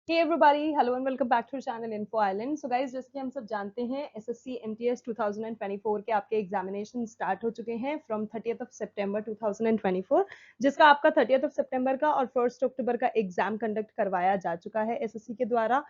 Hey everybody, hello and welcome back to our channel Info Island. So guys, जैसे कि हम सब जानते हैं SSC MTS 2024 के आपके एग्जामिनेशन स्टार्ट हो चुके हैं फ्रॉम 30th ऑफ सितंबर 2024, जिसका आपका 30th ऑफ सितंबर का और 1st अक्टूबर का एग्जाम कंडक्ट करवाया जा चुका है SSC के द्वारा।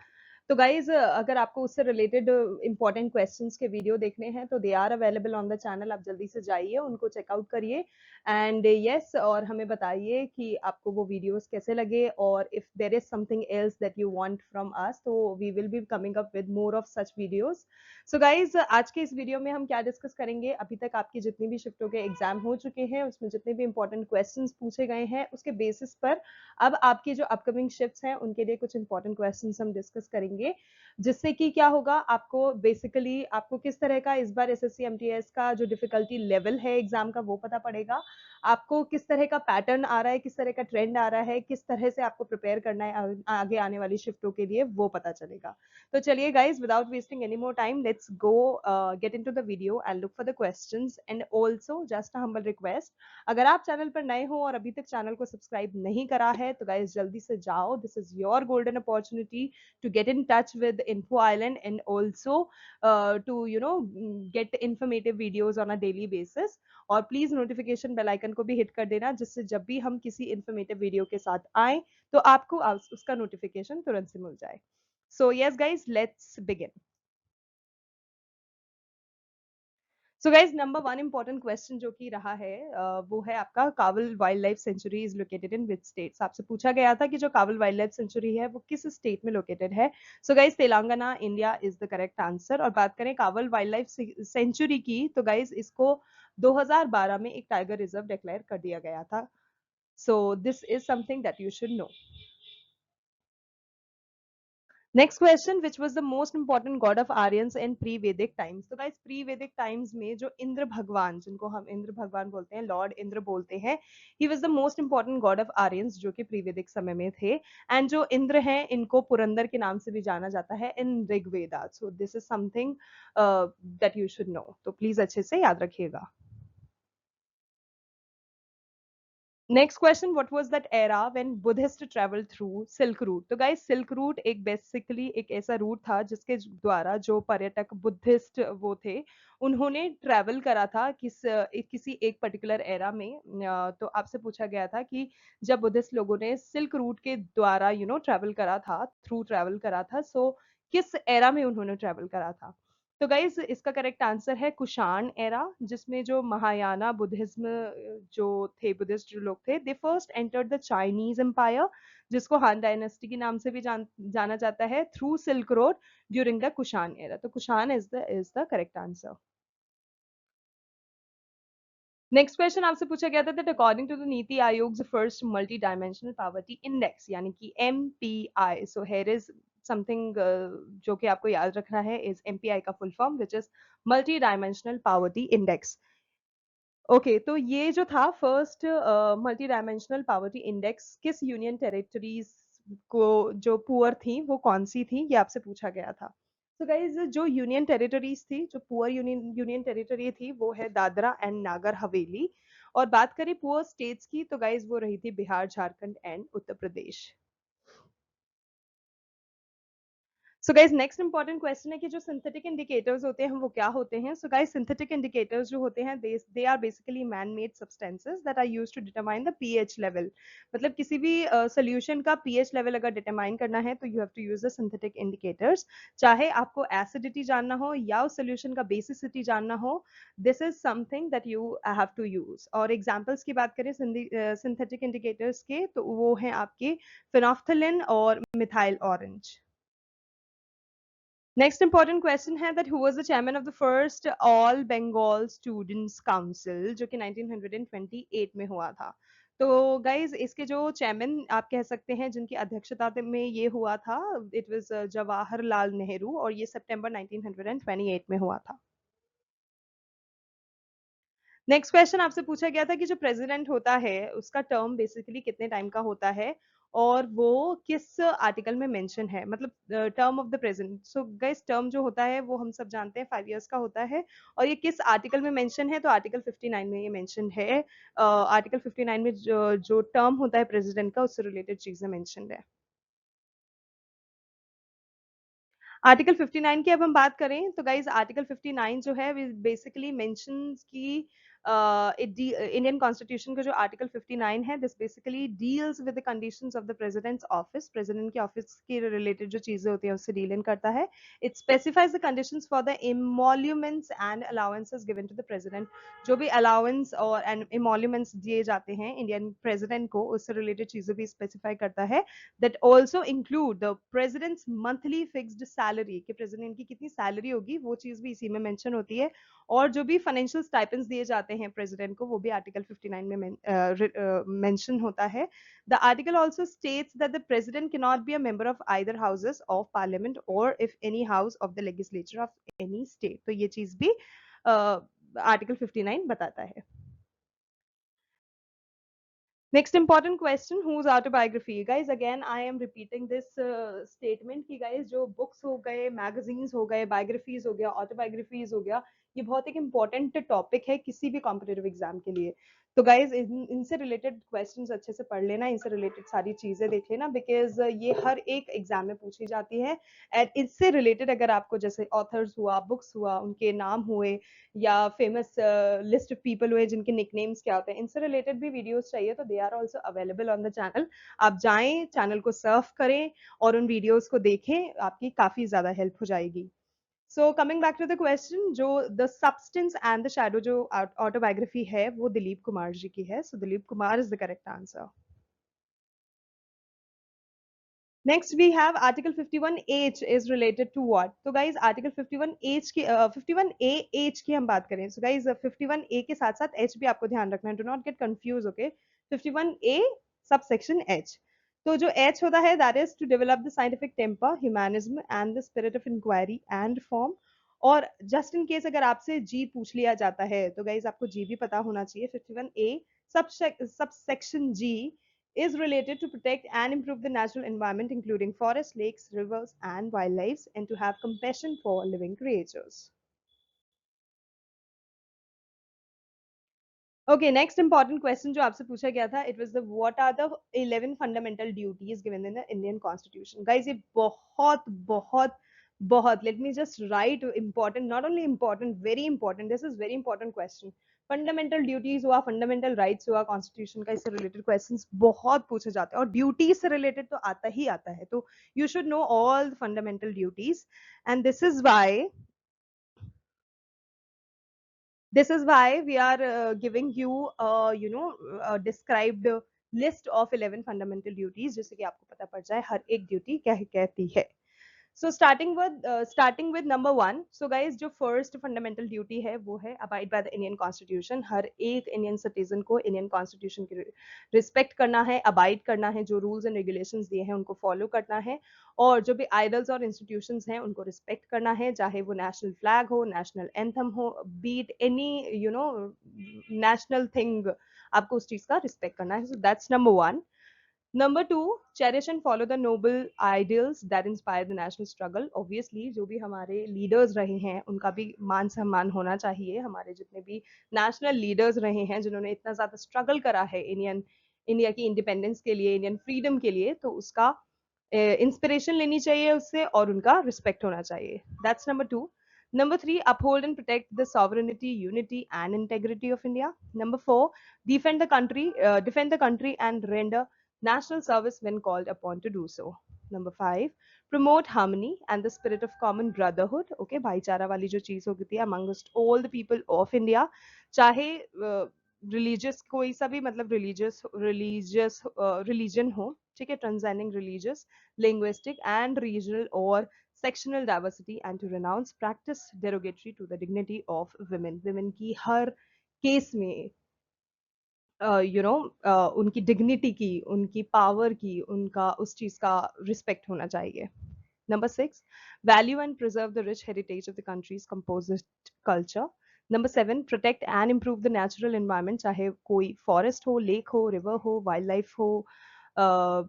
तो गाइज अगर आपको उससे रिलेटेड इंपॉर्टेंट क्वेश्चंस के वीडियो देखने हैं तो they are available on the channel, आप जल्दी से जाइए उनको चेकआउट करिए एंड यस और हमें बताइए कि आपको वो वीडियोस कैसे लगे और if there is something else that you want from us तो we will be coming up with more of such videos. So guys आज के इस वीडियो में हम क्या डिस्कस करेंगे, अभी तक आपकी जितनी भी शिफ्टों के एग्जाम हो चुके हैं उसमें जितने भी इंपॉर्टेंट क्वेश्चंस पूछे गए हैं उसके बेसिस पर अब आपकी जो अपकमिंग शिफ्ट्स हैं उनके लिए कुछ इंपॉर्टेंट क्वेश्चंस हम डिस्कस करेंगे, जिससे कि क्या होगा, आपको बेसिकली आपको किस तरह का इस बार एसएससी एमटीएस का जो डिफिकल्टी लेवल है एग्जाम का वो पता पड़ेगा, आपको किस तरह का पैटर्न आ रहा है, किस तरह का ट्रेंड आ रहा है, किस तरह से आपको प्रिपेयर करना है आगे आने वाली शिफ्टों के लिए वो पता चलेगा। तो चलिए guys, without wasting any more time, let's go get into the video and look for the questions and also just a humble request, अगर आप चैनल पर नए हो और अभी तक चैनल को सब्सक्राइब नहीं करा है तो गाइज जल्दी से जाओ, this is your golden opportunity to get in touch with Info Island and also to get informative videos on a daily basis। और प्लीज नोटिफिकेशन बेल आइकन को भी हिट कर देना, जिससे जब भी हम किसी इन्फॉर्मेटिव वीडियो के साथ आए तो आपको उसका नोटिफिकेशन तुरंत से मिल जाए। So yes guys, let's begin. So guys, number one important question जो कि रहा है वो है आपका, Kawal wild life sanctuary is located in which states. आपसे पूछा गया था कि जो कावल वाइल्ड लाइफ सेंचुरी है वो किस स्टेट में लोकेटेड है। So guys, Telangana India is the correct answer. और बात करें कावल वाइल्ड लाइफ सेंचुरी की तो गाइज इसको 2012 में एक टाइगर रिजर्व डिक्लेयर कर दिया गया था। सो this is something that you should no. Next question, which was the most important God of Aryans in pre वैदिक टाइम्स। तो गाइस, प्री वैदिक टाइम्स में जो इंद्र भगवान, जिनको हम इंद्र भगवान बोलते हैं, लॉर्ड इंद्र बोलते हैं, he was the most important God of Aryans जो कि प्री वैदिक समय में थे। एंड जो इंद्र हैं इनको पुरंदर के नाम से भी जाना जाता है in Rigveda. So this is something that you should know, तो प्लीज अच्छे से याद रखिएगा। Next question, what was that era when Buddhist travel through silk route. तो गाइस, सिल्क रूट एक बेसिकली एक ऐसा रूट था जिसके द्वारा जो पर्यटक बुद्धिस्ट वो थे उन्होंने ट्रेवल करा था किसी एक पर्टिकुलर एरा में। तो आपसे पूछा गया था कि जब बुद्धिस्ट लोगों ने सिल्क रूट के द्वारा ट्रेवल करा था, थ्रू ट्रेवल करा था, सो किस एरा में उन्होंने ट्रेवल करा था। तो गाइज इसका करेक्ट आंसर है कुषाण एरा, जिसमें जो महायाना बुद्धिज्म जो थे, बुद्धिस्ट जो लोग थे, they first entered the Chinese empire, जिसको हान डायनेस्टी के नाम से भी जाना जाता है, through silk road during the Kushan era. तो Kushan is the correct answer. Next question आपसे पूछा गया था that according to the NITI Aayog first multi dimensional poverty index यानी कि MPI, so here is something जो कि आपको याद रखना है, इज एमपीआई का full form which is multi dimensional poverty index. Okay, तो ये जो था first multi dimensional poverty index किस यूनियन टेरिटरीज को जो पुअर थी वो कौन सी थी, ये आपसे पूछा गया था। तो गाइज जो यूनियन टेरिटरीज थी, जो पुअर यूनियन टेरिटरी थी वो है दादरा एंड नागर हवेली। और बात करें पुअर स्टेट्स की तो गाइज वो रही थी Bihar, Jharkhand and Uttar Pradesh. So guys, next important question है कि जो सिंथेटिक इंडिकेटर्स होते हैं वो क्या होते हैं। सो गाइस, सिंथेटिक इंडिकेटर्स जो होते हैं they are basically man made substances that are used to determine the pH level. मतलब किसी भी सोल्यूशन का पीएच लेवल अगर डिटरमाइन करना है तो you have to use the synthetic indicators, चाहे आपको एसिडिटी जानना हो या उस सोल्यूशन का बेसिसिटी जानना हो, this is something that you have to use. और एग्जांपल्स की बात करें सिंथेटिक इंडिकेटर्स के तो वो हैं आपके फिनोफ्थलीन और methyl orange. Next important question है that who was the chairman of the first all Bengal students council जो कि 1928 में हुआ था। तो गाइज इसके जो चेयरमैन आप कह सकते हैं जिनकी अध्यक्षता में ये हुआ था, इट वाज जवाहरलाल नेहरू, और ये सितंबर 1928 में हुआ था। नेक्स्ट क्वेश्चन आपसे पूछा गया था कि जो प्रेसिडेंट होता है उसका टर्म बेसिकली कितने टाइम का होता है और वो किस आर्टिकल में मेंशन है, मतलब term of the president. So guys, term जो होता है वो हम सब जानते हैं 5 इयर्स का होता है, और ये किस आर्टिकल में मेंशन है, तो आर्टिकल 59 में ये मेंशन है। आर्टिकल 59 में जो टर्म होता है प्रेसिडेंट का उससे रिलेटेड चीजें मेंशन है। आर्टिकल 59 की अब हम बात करें तो गाइज आर्टिकल 59 जो है बेसिकली मेंशंस की इंडियन कॉन्स्टिट्यूशन का जो आर्टिकल 59 है this basically deals with the conditions of the president's office, president के ऑफिस के रिलेटेड जो चीजें होती हैं उससे डील इन करता है. It specifies the conditions for the emoluments and allowances given to the president. जो भी अलाउंस और इमोल्यूमेंट्स दिए जाते हैं इंडियन प्रेसिडेंट को उससे रिलेटेड चीजें भी स्पेसिफाई करता है. that also include the president's monthly fixed salary कि president की कितनी salary होगी वो चीज भी इसी में mention होती है. और जो भी financial stipends दिए जाते हैं president को वो भी article 59 में mention होता है. The article also states that the president cannot be a member of either houses of parliament or if any house of the legislature of any state. तो ये चीज भी article 59 बताता है. Next important question, whose autobiography? Guys, again, I am repeating this statement कि guys जो books हो गए, magazines हो गए, biographies हो गया, autobiographies हो गया, ये बहुत एक important topic है किसी भी competitive exam के लिए. तो guys इनसे related questions अच्छे से पढ़ लेना, इनसे related सारी चीजें देख लेना because ये हर एक एग्जाम में पूछी जाती है. एंड इससे related अगर आपको जैसे authors हुआ, books हुआ, उनके नाम हुए या फेमस लिस्ट ऑफ पीपल हुए जिनके निकनेम्स क्या होते हैं, इनसे रिलेटेड भी वीडियोस चाहिए तो they are also available on the channel. आप जाएं, चैनल को सर्फ करें और उन वीडियोस को देखें, आपकी काफी ज्यादा हेल्प हो जाएगी. So coming back to the question, जो the substance and the shadow जो ऑटोबायोग्राफी है वो दिलीप कुमार जी की है. So Dilip Kumar is the correct answer. Next we have Article 51H is related to what? So guys Article 51H की 51A की हम बात करें. So guys 51A के साथ साथ H भी आपको ध्यान रखना है. Do not get confused, okay? 51A subsection H. तो जो H होता है that is to develop the scientific temper, humanism and the spirit of inquiry and reform. और just in case अगर आपसे G पूछ लिया जाता है तो guys आपको G भी पता होना चाहिए. 51A subsection G is related to protect and improve the natural environment, including forests, lakes, rivers, and wildlife, and to have compassion for living creatures. Okay, next important question जो आपसे पूछा गया था, it was the what are the 11 fundamental duties given in the Indian Constitution? Guys, ये बहुत बहुत बहुत let me just write important, not only important, very important. This is very important question. Fundamental duties हुआ, fundamental rights हुआ, constitution का इससे related questions बहुत पूछे जाते हैं और ड्यूटीज से रिलेटेड तो आता ही आता है. तो you should know all fundamental duties and this is why we are giving you described list of 11 fundamental duties जिससे कि आपको पता पड़ जाए हर एक ड्यूटी क्या कहती है. So starting with number 1. So guys जो first fundamental duty है वो है abide by the Indian Constitution. हर एक Indian citizen को Indian Constitution की respect करना है, abide करना है, जो rules and regulations दिए हैं उनको follow करना है और जो भी idols और institutions हैं उनको respect करना है, चाहे वो national flag हो, national anthem हो, be it any national thing, आपको उस चीज का respect करना है. So that's number 1. Number 2, cherish and follow the noble ideals that inspire the national struggle. Obviously, जो भी हमारे leaders रहे हैं, उनका भी मान सम्मान होना चाहिए. हमारे जितने भी national leaders रहे हैं, जिन्होंने इतना ज़्यादा struggle करा है इंडिया की independence के लिए, Indian freedom के लिए, तो उसका inspiration लेनी चाहिए उससे और उनका respect होना चाहिए. That's number 2. Number 3, uphold and protect the sovereignty, unity, and integrity of India. Number 4, defend the country and render national service when called upon to do so. Number 5, promote harmony and the spirit of common brotherhood. Okay, भाईचारा वाली जो चीज होती है amongst all the people of India, चाहे religious कोई सा भी मतलब religion हो, ठीक है, transcending religious, linguistic and regional or sectional diversity, and to renounce practice derogatory to the dignity of women. Women की हर केस में उनकी डिग्निटी की, उनकी पावर की, उनका उस चीज का रिस्पेक्ट होना चाहिए. Number 6, value and preserve the rich heritage of the country's composite culture. Number 7, protect and improve the natural environment, चाहे कोई forest हो, lake हो, river हो, wildlife हो,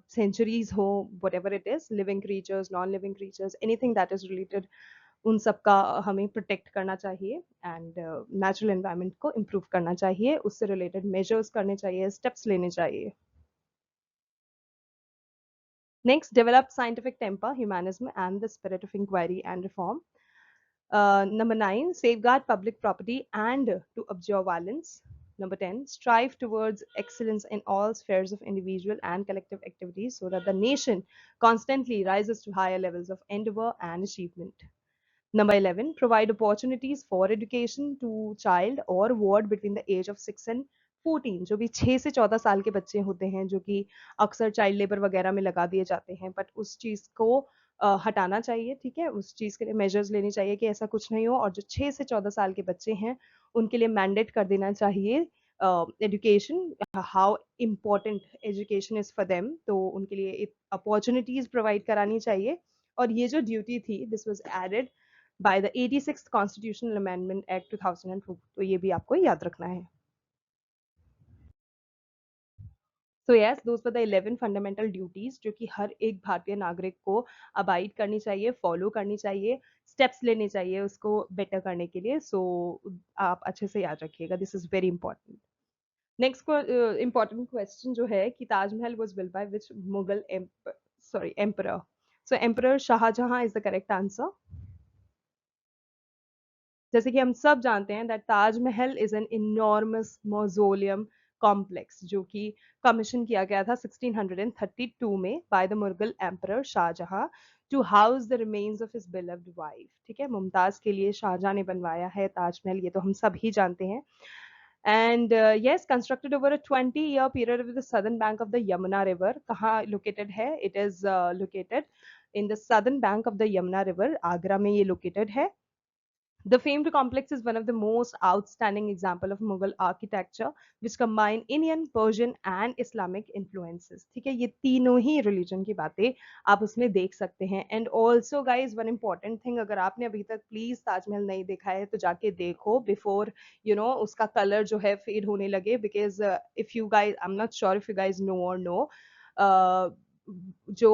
centuries हो, whatever it is, living creatures, non-living creatures, anything that is related, उन सब का हमें प्रोटेक्ट करना चाहिए एंड नेचुरल एनवायरनमेंट को इम्प्रूव करना चाहिए, उससे रिलेटेड मेजर्स करने चाहिए, स्टेप्स लेने चाहिए. Next, develop scientific temper, humanism, and the spirit of inquiry and reform. Number 9, safeguard public property and to abjure violence. Number 10, strive towards excellence in all spheres of individual and collective activities so that the nation constantly rises to higher levels of endeavor and achievement. Number 11, provide opportunities for education to child or ward between the age of 6 and 14. जो भी 6 से 14 साल के बच्चे होते हैं जो कि अक्सर चाइल्ड लेबर वगैरह में लगा दिए जाते हैं, बट उस चीज़ को हटाना चाहिए, ठीक है? उस चीज़ के लिए मेजर्स लेने चाहिए कि ऐसा कुछ नहीं हो, और जो 6 से 14 साल के बच्चे हैं उनके लिए मैंडेट कर देना चाहिए education, how important education is for them, तो उनके लिए अपॉर्चुनिटीज़ प्रोवाइड करानी चाहिए। और ये जो ड्यूटी थी, this was added by the 86th Constitutional Amendment Act 2002, तो ये भी आपको याद रखना है। So yes, those were the 11 fundamental duties जो कि हर एक भारतीय नागरिक को अबाइड करनी चाहिए, फॉलो करनी चाहिए, स्टेप्स लेने चाहिए उसको बेटर करने के लिए। सो आप अच्छे से याद रखिएगा, this is very important. Next important question जो है कि Taj Mahal was built by which Mughal emperor. So emperor Shah Jahan is the correct answer. जैसे कि हम सब जानते हैं that Taj Mahal is an enormous mausoleum complex जो कि कमीशन किया गया था 1632 में by the Mughal emperor Shah Jahan to house the remains of his beloved wife. ठीक है, मुमताज के लिए शाहजहां ने बनवाया है ताजमहल, ये तो हम सब ही जानते हैं। And yes, constructed over a 20-year period with the southern bank of the Yamuna River. कहाँ located है? It is located in the southern bank of the Yamuna River. Agra में ये located है। The famed complex is one of the most outstanding example of Mughal architecture, which combine Indian, Persian and Islamic influences. ठीक है, ये तीनों ही religion की बातें आप उसमें देख सकते हैं। And also guys, one important thing, अगर आपने अभी तक please ताजमहल नहीं देखा है तो जाके देखो before उसका color जो है fade होने लगे, because if you guys, I'm not sure if you guys know or know, uh, जो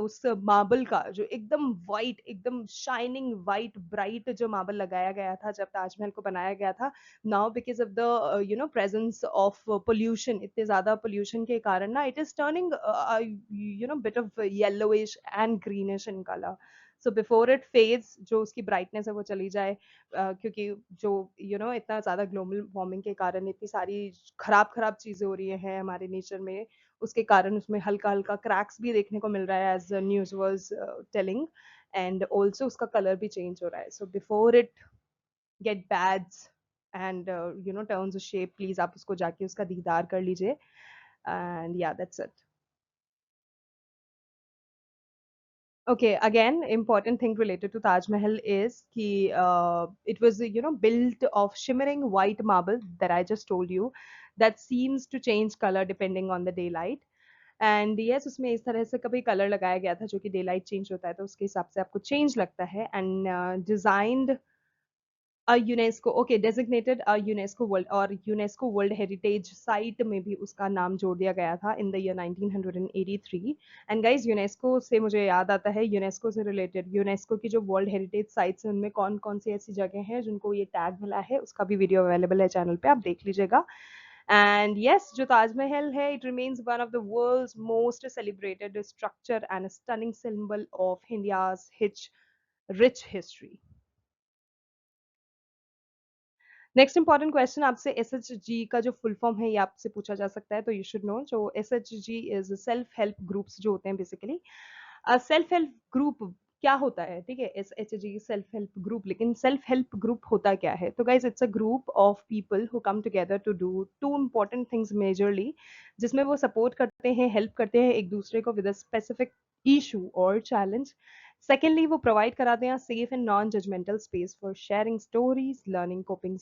उस मार्बल का जो एकदम वाइट, एकदम शाइनिंग वाइट ब्राइट जो मार्बल लगाया गया था जब ताजमहल को बनाया गया था, now because of the presence of pollution, इतने ज्यादा पोल्यूशन के कारण ना it is turning bit of yellowish and greenish in colour. So before it fades, जो उसकी ब्राइटनेस है वो चली जाए, क्योंकि जो इतना ज्यादा ग्लोबल वार्मिंग के कारण इतनी सारी खराब खराब चीजें हो रही हैं हमारे नेचर में, उसके कारण उसमें हल्का हल्का क्रैक्स भी देखने को मिल रहा है as news was telling, and also उसका कलर भी चेंज हो रहा है। So before it get bads and turns shape, please आप उसको जाके उसका दीदार कर लीजिए। And yeah that's it. Okay, again, important thing related to Taj Mahal is कि it was built of shimmering white marble that I just told you that seems to change color depending on the daylight. And yes, उसमें इस तरह से कभी colour लगाया गया था जो कि डे लाइट चेंज होता है तो उसके हिसाब से आपको चेंज लगता है। And designed a UNESCO, okay, designated a UNESCO world और यूनेस्को वर्ल्ड हेरिटेज साइट में भी उसका नाम जोड़ दिया गया था in the year 1983। And guys, UNESCO से मुझे याद आता है, यूनेस्को से रिलेटेड यूनेस्को की जो वर्ल्ड हेरिटेज साइट्स हैं उनमें कौन कौन सी ऐसी जगह हैं जिनको ये टैग मिला है, उसका भी वीडियो अवेलेबल है चैनल पे, आप देख लीजिएगा। And yes, जो ताजमहल है, it remains one of the world's most celebrated structure and a stunning symbol of India's rich history. Next important question आपसे, एसएचजी का जो फुल फॉर्म है ये आपसे पूछा जा सकता है, तो यू शुड नो। जो SHG is self help groups जो होते हैं बेसिकली, सेल्फ हेल्प ग्रुप क्या होता है, ठीक है, S H G self help group, लेकिन सेल्फ हेल्प ग्रुप होता क्या है? तो guys, it's a group of people who come together to do two important things majorly, जिसमें वो सपोर्ट करते हैं, हेल्प करते हैं एक दूसरे को विद अ स्पेसिफिक इशू और चैलेंज। सेकेंडली, वो प्रोवाइड कराते हैं safe and non judgmental space for sharing stories, learning coping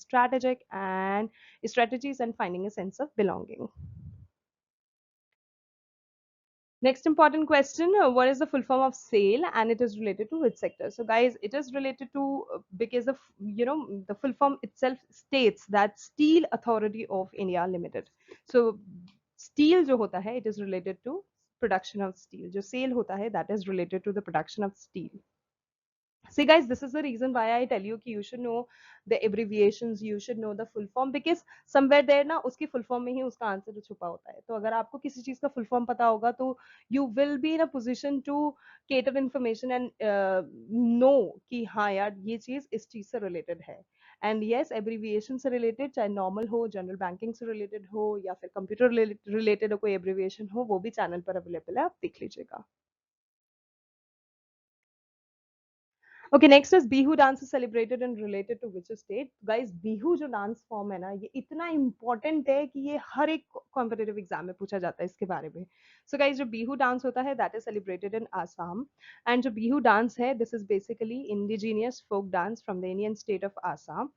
strategies and finding a sense of belonging. Next important question, what is the full form of SAIL and it is related to which sector? So guys, it is related to, because of, the full form itself states that Steel Authority of India Limited. So steel जो होता है, it is related to production of steel. जो SAIL होता है, that is related to the production of steel. See guys, this is the reason why I tell you कि you should know the abbreviations, you should know the full form, because somewhere there ना उसकी full form में ही उसका answer छुपा होता है. तो अगर आपको किसी चीज का full form पता होगा तो you will be in a position to cater information and know कि हाँ यार ये चीज इस चीज से related है. And yes, abbreviation से related चाहे normal हो, general banking से related हो या फिर computer related हो कोई abbreviation हो, वो भी channel पर available है, आप देख लीजिएगा. Okay, next is Bihu dance is celebrated and related to which state. Guys, Bihu जो डांस फॉर्म है ना, ये इतना इंपॉर्टेंट है कि ये हर एक कॉम्पिटेटिव एग्जाम में पूछा जाता है इसके बारे में. सो गाइस, जो बिहू डांस होता है that is celebrated in Assam. And जो बिहू डांस है, this is basically indigenous folk dance from the Indian state of Assam,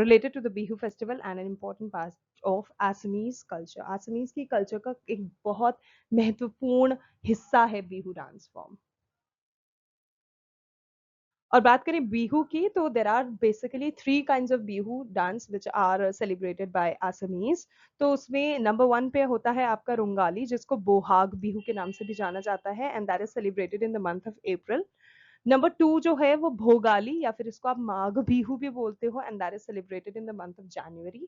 related to the Bihu festival and an important part of Assamese culture. Assamese की कल्चर का एक बहुत महत्वपूर्ण हिस्सा है बिहू डांस फॉर्म. और बात करें बिहू की, तो there are basically three kind of Bihu dance which are celebrated by Assamese. तो उसमें नंबर वन पे होता है आपका रुंगाली, जिसको बोहाग बिहू के नाम से भी जाना जाता है, and that is celebrated in the month of April. Number two जो है वो भोगाली, या फिर इसको आप माघ बिहू भी बोलते हो, and that is celebrated in the month of January.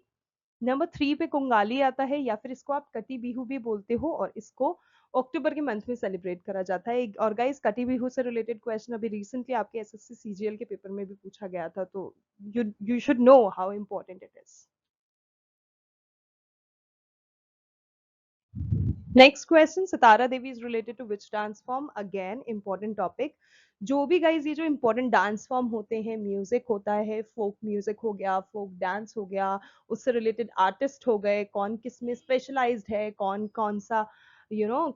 Number three पे कुंगाली आता है, या फिर इसको आप कटी बिहू भी बोलते हो, और इसको अक्टूबर के मंथ में सेलिब्रेट करा जाता है. और गाइस, कटी बिहू से रिलेटेड क्वेश्चन अभी रिसेंटली आपके एसएससी सीजीएल के पेपर में भी पूछा गया था, तो you should know how important it is. Next question, Sitara Devi is related to which dance form. Again important topic. जो भी गाइज ये जो इंपॉर्टेंट डांस फॉर्म होते हैं, म्यूजिक होता है, फोक म्यूजिक हो गया, फोक डांस हो गया, उससे रिलेटेड आर्टिस्ट हो गए, कौन किस में स्पेशलाइज्ड है, कौन कौन सा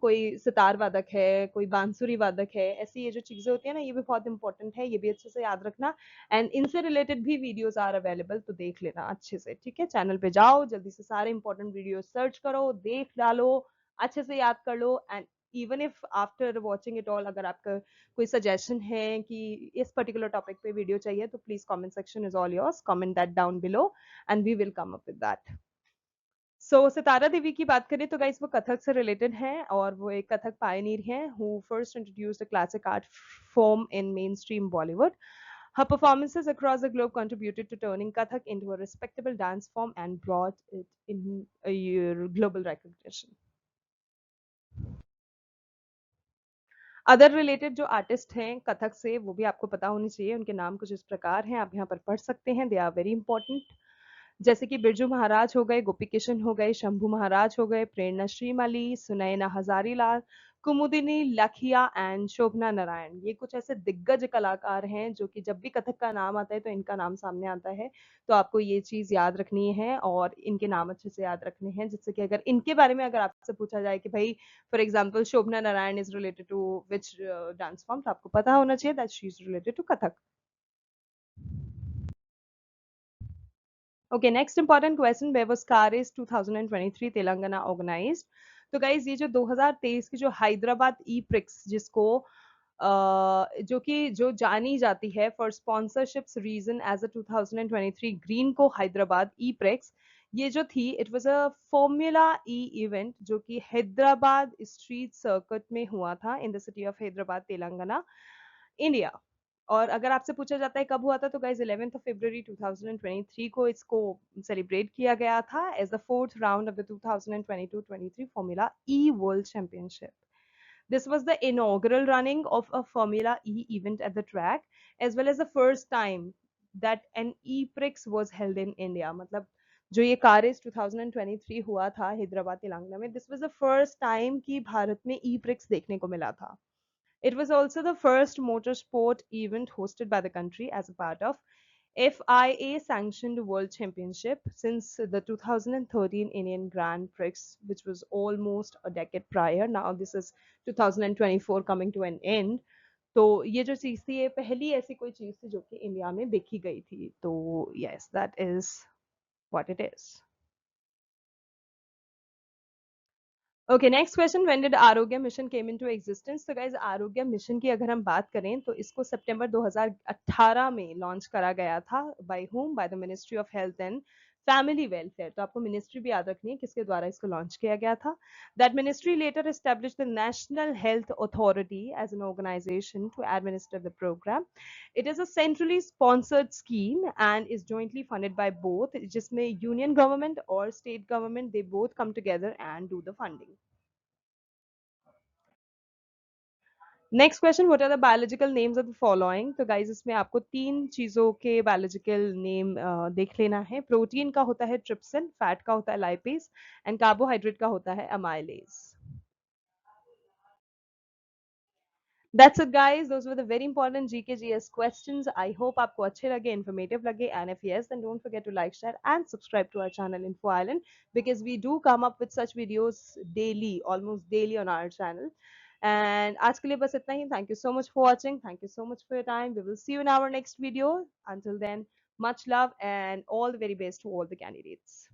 कोई सितार वादक है, कोई बांसुरी वादक है, ऐसी ये जो चीजें होती है ना, ये भी बहुत इंपॉर्टेंट है, ये भी अच्छे से याद रखना. एंड इनसे रिलेटेड भी वीडियोस आर अवेलेबल, तो देख लेना अच्छे से. ठीक है, चैनल पे जाओ, जल्दी से सारे इंपॉर्टेंट वीडियो सर्च करो, देख डालो, अच्छे से याद कर लो. And even if after watching it all, अगर आपका कोई सजेशन है कि इस पर्टिकुलर टॉपिक पे वीडियो चाहिए, तो please comment section is all yours. Comment that down below and we will come up with that. So Sitara Devi की बात करें तो गाइस, वो कथक से रिलेटेड हैं, और वो एक कथक पायनीर हैं who first introduced the classic art form in mainstream Bollywood. Her performances across the globe contributed to turning Kathak into a respectable dance form and brought it in a global recognition. Other related जो artist हैं कथक से, वो भी आपको पता होनी चाहिए. उनके नाम कुछ इस प्रकार हैं, आप यहाँ पर पढ़ सकते हैं, दे आर वेरी इंपॉर्टेंट. जैसे कि बिरजू महाराज हो गए, गोपी किशन हो गए, शंभू महाराज हो गए, प्रेरणा श्रीमाली, सुनैना हजारीलाल, कुमुदिनी लखिया एंड शोभना नारायण. ये कुछ ऐसे दिग्गज कलाकार हैं जो कि जब भी कथक का नाम आता है तो इनका नाम सामने आता है. तो आपको ये चीज याद रखनी है और इनके नाम अच्छे से याद रखने हैं, जिससे कि अगर इनके बारे में अगर आपसे पूछा जाए कि भाई for example Shobhana Narayan is related to which dance form, तो आपको पता होना चाहिए that she is related to Kathak. Okay, next important question, where was कारिस 2023 तेलंगाना ऑर्गेनाइज्ड. तो गाइज, ये जो 2023 की जो हैदराबाद ई प्रिक्स, जिसको जो कि जो जानी जाती है for sponsorships reason as a 2023 Greenko Hyderabad E Prix, ये जो थी it was a formula E event जो कि हैदराबाद स्ट्रीट सर्किट में हुआ था in the city of Hyderabad Telangana, India. और अगर आपसे पूछा जाता है कब हुआ था, तो गाइज 11th of February 2023 को इसको सेलिब्रेट किया गया था as the fourth round of the 2022-23 formula E world championship. This was the inaugural running of a Formula E event at the track, as well as the first time that an E-Prix was held in India. मतलब जो ये car race 2023 हुआ था हैदराबाद तेलंगाना में, this was the first time कि भारत में E-Prix देखने को मिला था. It was also the first motorsport event hosted by the country as a part of FIA sanctioned World Championship since the 2013 Indian Grand Prix, which was almost a decade prior. Now this is 2024 coming to an end. तो ये जो चीज थी, ये पहली ऐसी कोई चीज थी जो कि इंडिया में देखी गई थी. तो yes, that is what it is. Okay, next question, when did आरोग्य मिशन केम इनटू एग्जिस्टेंस. तो गाइज, आरोग्य मिशन की अगर हम बात करें तो इसको सितंबर 2018 में लॉन्च करा गया था. By whom? By the ministry of health and family welfare, तो आपको मिनिस्ट्री भी याद रखनी है किसके द्वारा इसको लॉन्च किया गया था. That ministry later establish the national health authority as an organisation to administer the programme. It is a centrally sponsored scheme and is jointly funded by both, जिसमें यूनियन गवर्नमेंट और state government they both come together and do the funding. Next question, what are the biological names of the following. तो guys इसमें आपको तीन चीजों के biological name देख लेना है. प्रोटीन का होता है ट्रिप्सिन, फैट का होता है लाइपेज एंड कार्बोहाइड्रेट का होता है amylase. That's it guys, those were the very important GKGS questions. I hope आपको अच्छे लगे, informative लगे, and if yes then don't forget to like, share and subscribe to our channel Info Island, because we do come up with such videos daily, almost daily on our channel. And आज के लिए बस इतना ही. Thank you so much for watching, thank you so much for your time. We will see you in our next video. Until then, much love and all the very best to all the candidates.